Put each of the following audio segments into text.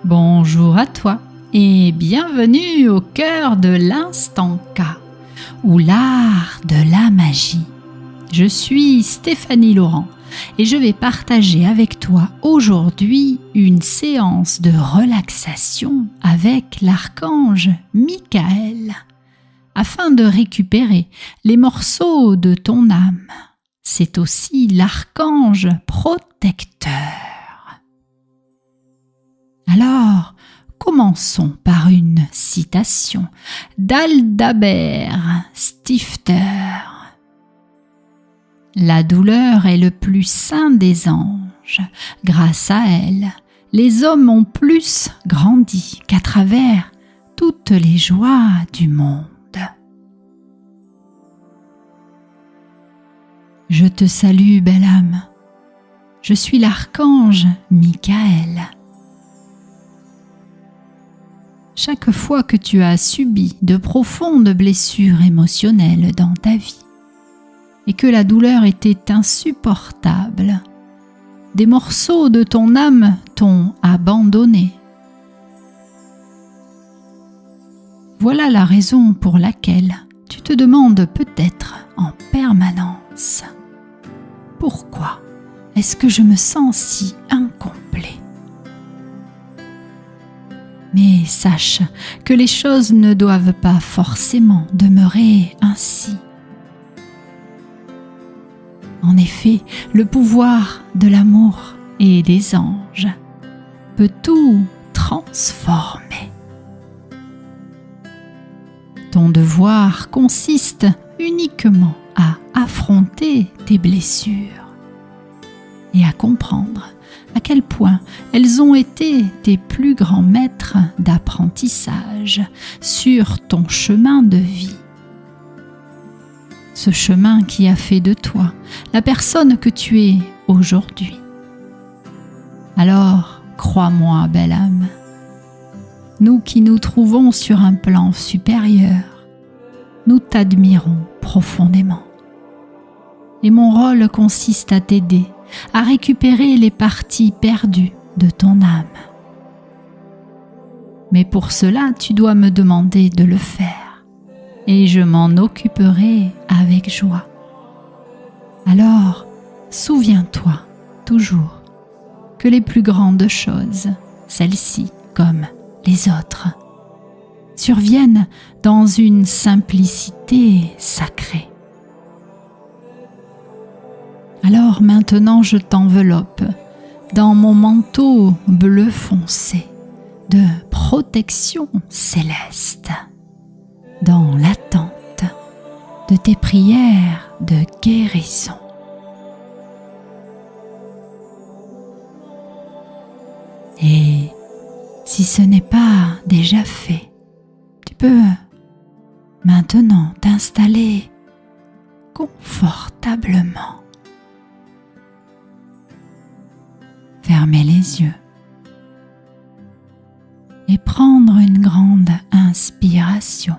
Bonjour à toi et bienvenue au cœur de l'instant K, ou l'art de la magie. Je suis Stéphanie Laurent et je vais partager avec toi aujourd'hui une séance de relaxation avec l'archange Michael, afin de récupérer les morceaux de ton âme. C'est aussi l'archange protecteur. Alors, commençons par une citation d'Aldabert Stifter. La douleur est le plus saint des anges. Grâce à elle, les hommes ont plus grandi qu'à travers toutes les joies du monde. Je te salue, belle âme. Je suis l'archange Michael. Chaque fois que tu as subi de profondes blessures émotionnelles dans ta vie et que la douleur était insupportable, des morceaux de ton âme t'ont abandonné. Voilà la raison pour laquelle tu te demandes peut-être en permanence: pourquoi est-ce que je me sens si incomplet ? Mais sache que les choses ne doivent pas forcément demeurer ainsi. En effet, le pouvoir de l'amour et des anges peut tout transformer. Ton devoir consiste uniquement à affronter tes blessures et à comprendre à quel point elles ont été tes plus grands maîtres d'apprentissage sur ton chemin de vie. Ce chemin qui a fait de toi la personne que tu es aujourd'hui. Alors, crois-moi, belle âme, nous qui nous trouvons sur un plan supérieur, nous t'admirons profondément. Et mon rôle consiste à t'aider à récupérer les parties perdues de ton âme. Mais pour cela, tu dois me demander de le faire, et je m'en occuperai avec joie. Alors, souviens-toi toujours que les plus grandes choses, celles-ci comme les autres, surviennent dans une simplicité sacrée. Alors maintenant je t'enveloppe dans mon manteau bleu foncé de protection céleste, dans l'attente de tes prières de guérison. Et si ce n'est pas déjà fait, tu peux maintenant t'installer confortablement. Fermer les yeux et prendre une grande inspiration.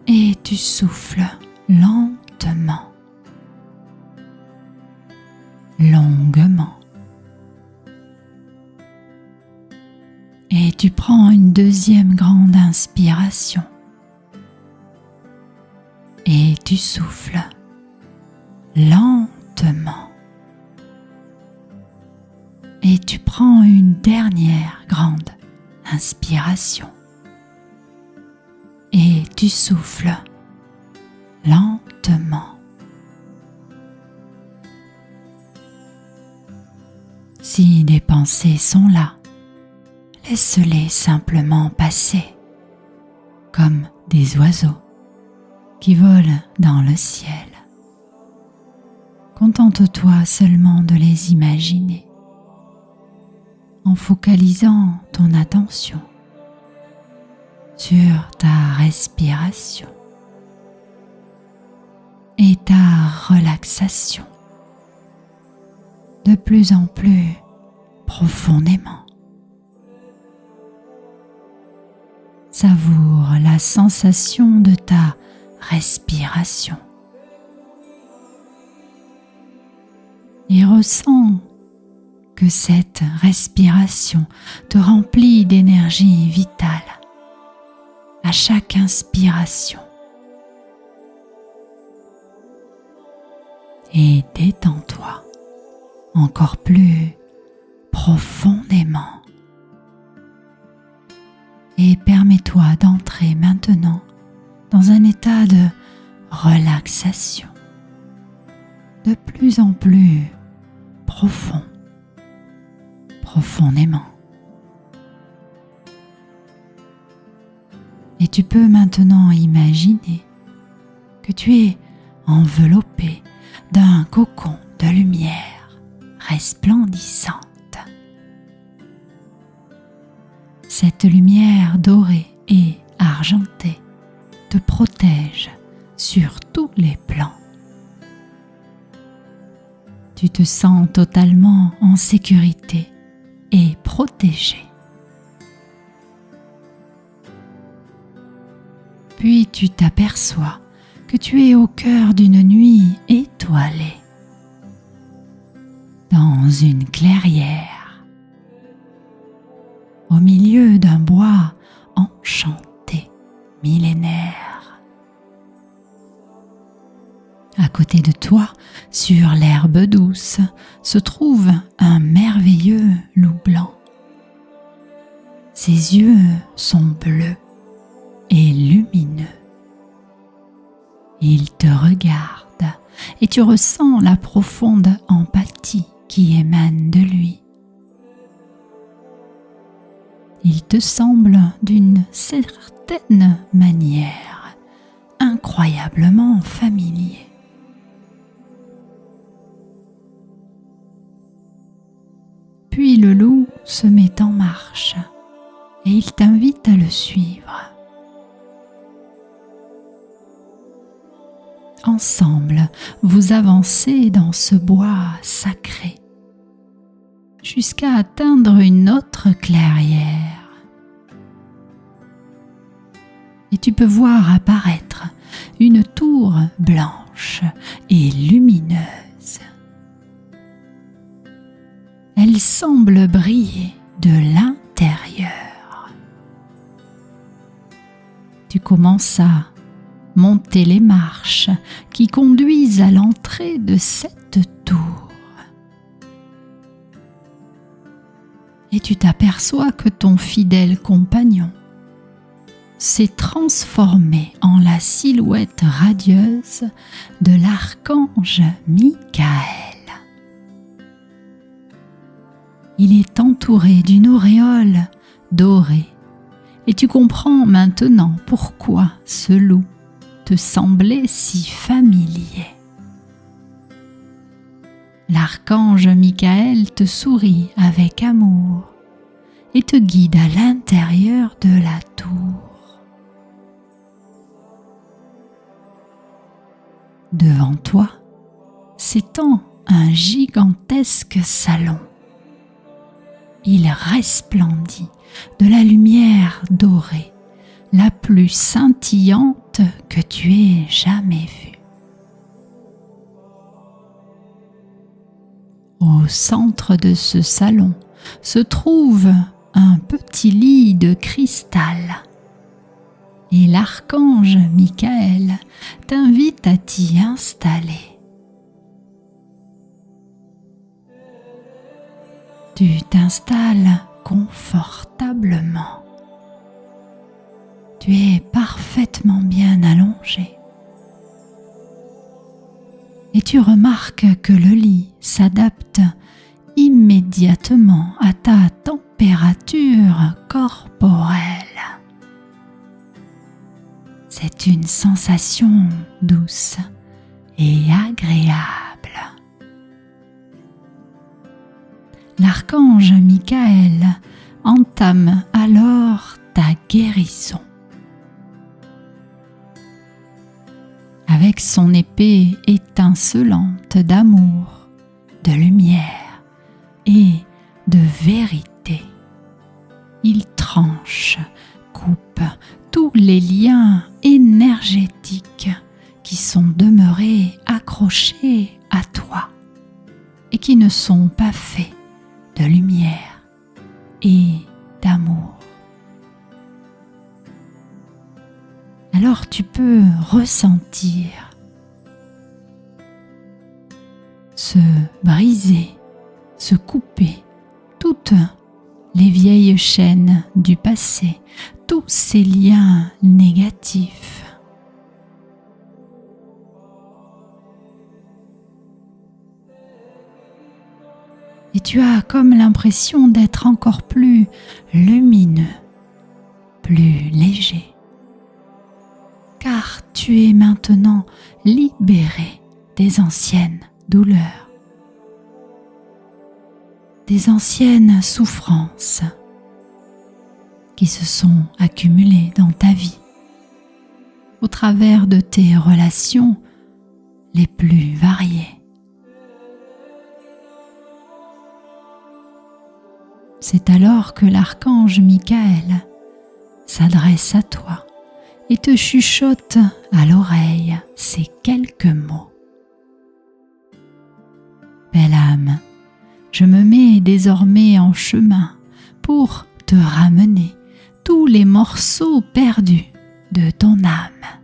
Et tu souffles lentement, longuement. Et tu prends une deuxième grande inspiration. Et tu souffles lentement. Et tu prends une dernière grande inspiration. Et tu souffles lentement. Si des pensées sont là, laisse-les simplement passer, comme des oiseaux qui volent dans le ciel. Contente-toi seulement de les imaginer, en focalisant ton attention sur ta respiration et ta relaxation de plus en plus profondément. Savoure la sensation de ta respiration et ressens que cette respiration te remplit d'énergie vitale à chaque inspiration. Et détends-toi encore plus profondément. Et permets-toi d'entrer maintenant dans un état de relaxation de plus en plus profondément. Et tu peux maintenant imaginer que tu es enveloppé d'un cocon de lumière resplendissante. Cette lumière dorée et argentée te protège sur tous les plans. Tu te sens totalement en sécurité et protégé. Puis tu t'aperçois que tu es au cœur d'une nuit étoilée, dans une clairière, au milieu d'un bois enchanté, millénaire. À côté de toi, sur l'herbe douce, se trouve un merveilleux loup blanc. Ses yeux sont bleus et lumineux. Il te regarde et tu ressens la profonde empathie qui émane de lui. Il te semble d'une certaine manière incroyablement familier. Puis le loup se met en marche et il t'invite à le suivre. Ensemble, vous avancez dans ce bois sacré jusqu'à atteindre une autre clairière. Et tu peux voir apparaître une tour blanche et lumineuse. Elle semble briller de l'intérieur. Tu commences à monter les marches qui conduisent à l'entrée de cette tour. Et tu t'aperçois que ton fidèle compagnon s'est transformé en la silhouette radieuse de l'archange Michael. Il est entouré d'une auréole dorée et tu comprends maintenant pourquoi ce loup te semblait si familier. L'archange Michael te sourit avec amour et te guide à l'intérieur de la tour. Devant toi s'étend un gigantesque salon. Il resplendit de la lumière dorée, la plus scintillante que tu aies jamais vue. Au centre de ce salon se trouve un petit lit de cristal et l'archange Michael t'invite à t'y installer. Tu t'installes confortablement. Tu es parfaitement bien allongé. Et tu remarques que le lit s'adapte immédiatement à ta température corporelle. C'est une sensation douce et agréable. L'archange Michael entame alors ta guérison. Avec son épée étincelante d'amour, de lumière et de vérité, il tranche, coupe tous les liens énergétiques qui sont demeurés accrochés à toi et qui ne sont pas faits de lumière et d'amour. Alors tu peux ressentir se briser, se couper toutes les vieilles chaînes du passé, tous ces liens négatifs. Et tu as comme l'impression d'être encore plus lumineux, plus léger. Car tu es maintenant libéré des anciennes douleurs, des anciennes souffrances qui se sont accumulées dans ta vie au travers de tes relations les plus variées. C'est alors que l'archange Michael s'adresse à toi et te chuchote à l'oreille ces quelques mots. Belle âme, je me mets désormais en chemin pour te ramener tous les morceaux perdus de ton âme.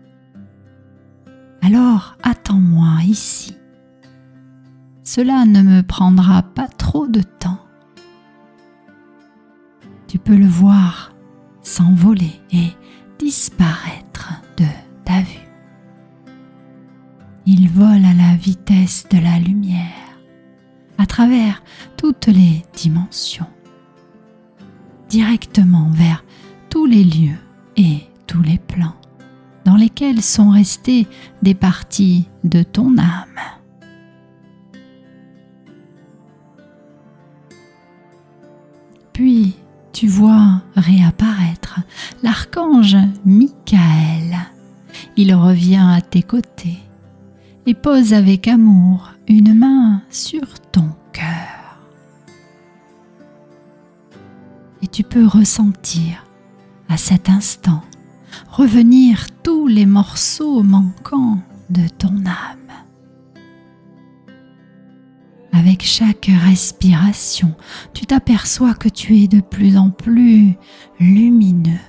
Alors attends-moi ici. Cela ne me prendra pas trop de temps. Tu peux le voir s'envoler et disparaître de ta vue. Il vole à la vitesse de la lumière, à travers toutes les dimensions, directement vers tous les lieux et tous les plans dans lesquels sont restées des parties de ton âme. Puis, tu vois réapparaître l'archange Michael. Il revient à tes côtés et pose avec amour une main sur ton cœur. Et tu peux ressentir à cet instant revenir tous les morceaux manquants de ton âme. Avec chaque respiration, tu t'aperçois que tu es de plus en plus lumineux,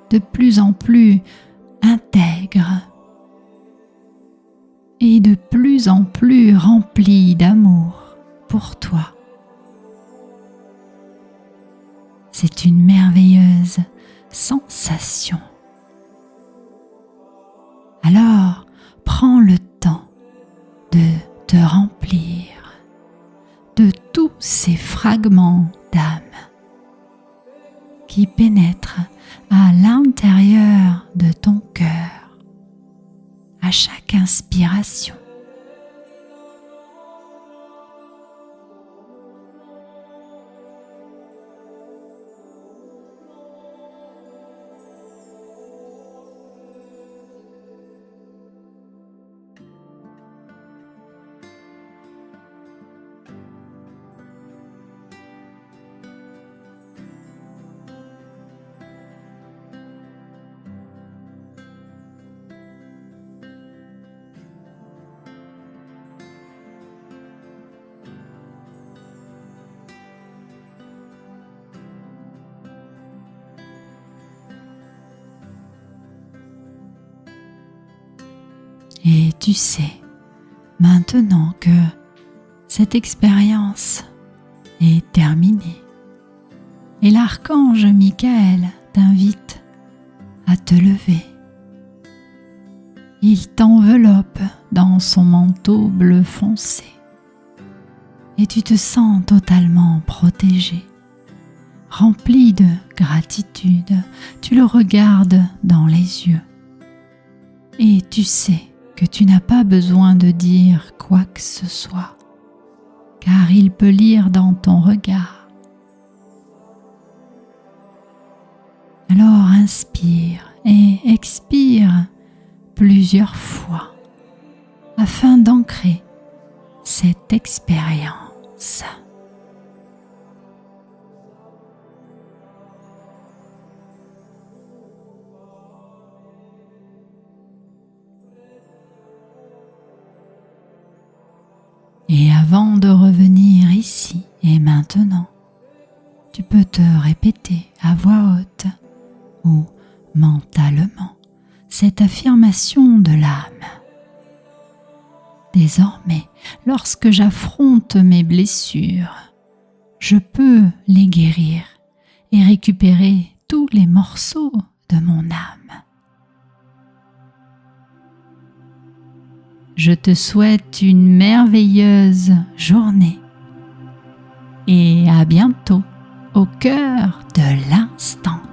de plus en plus intègre et de plus en plus rempli d'amour pour toi. C'est une merveilleuse sensation. Alors, prends le temps de te remplir de tous ces fragments d'âme qui pénètrent à l'intérieur de ton cœur à chaque inspiration. Et tu sais maintenant que cette expérience est terminée et l'archange Michael t'invite à te lever. Il t'enveloppe dans son manteau bleu foncé et tu te sens totalement protégé. Rempli de gratitude, tu le regardes dans les yeux et tu sais que tu n'as pas besoin de dire quoi que ce soit, car il peut lire dans ton regard. Alors inspire et expire plusieurs fois afin d'ancrer cette expérience. Et avant avant de revenir ici et maintenant, tu peux te répéter à voix haute ou mentalement cette affirmation de l'âme. Désormais, lorsque j'affronte mes blessures, je peux les guérir et récupérer tous les morceaux de mon âme. Je te souhaite une merveilleuse journée et à bientôt au cœur de l'instant.